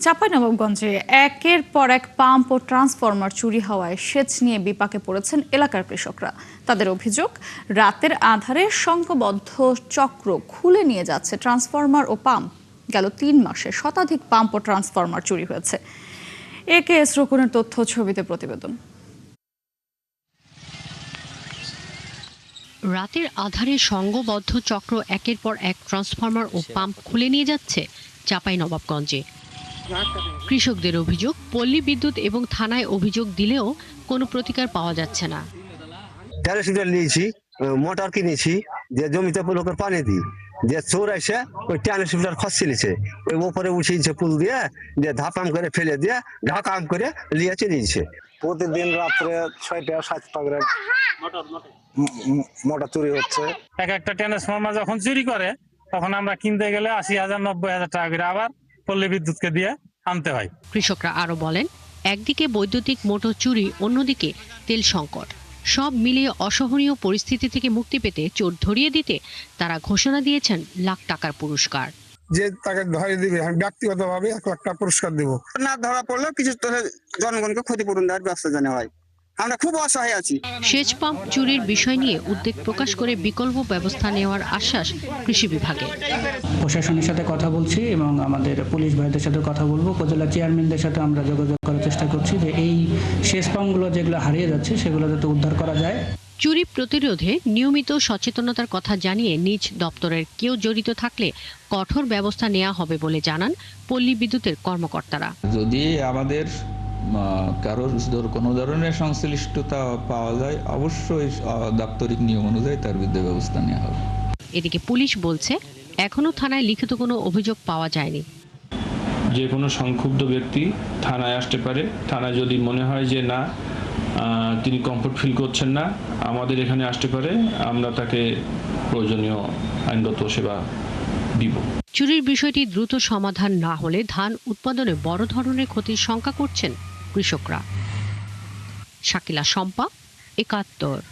চাঁপাইনবাবগঞ্জে একের পর এক পাম্প ও ট্রান্সফরমার চুরি হওয়ায় সেচ নিয়ে বিপাকে পড়েছেন এলাকার কৃষকরা। তাদের অভিযোগ, রাতের আঁধারে সংঘবদ্ধ চক্র খুলে নিয়ে যাচ্ছে ট্রান্সফরমার ও পাম্প। গেল ৩ মাসে শতাধিক পাম্প ও ট্রান্সফরমার চুরি হয়েছে। একেএস রকুনের তথ্য, ছবিতে প্রতিবেদন। রাতের আঁধারে সংঘবদ্ধ চক্র একের পর এক ট্রান্সফরমার ও পাম্প খুলে নিয়ে যাচ্ছে চাঁপাইনবাবগঞ্জে। কৃষকদের অভিযোগ, পল্লী বিদ্যুৎ এবং থানায় অভিযোগ দিলেও কোনো প্রতিকার পাওয়া যাচ্ছে না। নিয়েছি, মোটর কিনেছি, যে জমিতে লোকের পানি দিই, যে চোর এসে ওই ট্রান্সমিটার খসে নিছে, ওই উপরে উঠিয়েছে পুল দিয়ে, যে ধাপাম করে ফেলে দিয়ে ঢাকাম করে নিয়ে চলে যাচ্ছে। প্রতিদিন রাত্রে 6টা 7টা করে মোটর চুরি হচ্ছে। একটা ট্রান্সফরমার যখন চুরি করে তখন আমরা কিনতে গেলে 80,000 90,000 টাকা করে আবার পল্লী বিদ্যুৎকে দিয়ে আনতে হয়। কৃষকরা আরো বলেন, একদিকে বৈদ্যুতিক মোটর চুরি, অন্যদিকে তেল সংকট, সব মিলিয়ে অসহনীয় পরিস্থিতি থেকে মুক্তি পেতে চোর ধরিয়ে দিতে তারা ঘোষণা দিয়েছেন লাখ টাকার পুরস্কার। যে তাকে ধরে দিবে, আমি ব্যক্তিগতভাবে 1 লাখ টাকা পুরস্কার দেব। না ধরা পড়লেও কিছু জনগণকে ক্ষতিপূরণ দেওয়ার ব্যবস্থা জানা হয়। আমরা খুব অসহায় আছি। সেচ পাম্প চুরির বিষয় নিয়ে উদ্বেগ প্রকাশ করে বিকল্প ব্যবস্থা নেওয়ার আশ্বাস কৃষি বিভাগের। প্রশাসনের সাথে কথা বলছি এবং আমাদের পুলিশ ভাইদের সাথে কথা বলবো, উপজেলা চেয়ারম্যানদের সাথে আমরা যোগাযোগ করার চেষ্টা করছি যে এই সেচ পাম্পগুলো যেগুলো হারিয়ে যাচ্ছে সেগুলো যাতে উদ্ধার করা যায়। চুরি প্রতিরোধে নিয়মিত সচেতনতার কথা জানিয়ে নিজ দপ্তরের কেউ জড়িত থাকলে কঠোর ব্যবস্থা নেওয়া হবে বলে জানান পল্লী বিদ্যুতের কর্মকর্তারা। যদি আমাদের কারোর কোনো ধরনের সংশ্লিষ্টতা পাওয়া যায়, অবশ্যই দাপ্তরিক নিয়ম অনুযায়ী তার বিরুদ্ধে ব্যবস্থা নেওয়া হবে। এদিকে পুলিশ বলছে, এখনো থানায় লিখিত কোনো অভিযোগ পাওয়া যায়নি। যে কোনো সংক্ষুব্ধ ব্যক্তি থানায় আসতে পারে। থানায় যদি মনে হয় যে না, তিনি কমফোর্ট ফিল করছেন না, আমাদের এখানে আসতে পারে, আমরা তাকে প্রয়োজনীয় আইনগত সেবা দিব। চুরির বিষয়টি দ্রুত সমাধান না হলে ধান উৎপাদনে বড় ধরনের ক্ষতির শঙ্কা করছেন কৃষকরা। শাকিলা শম্পা, ৭১।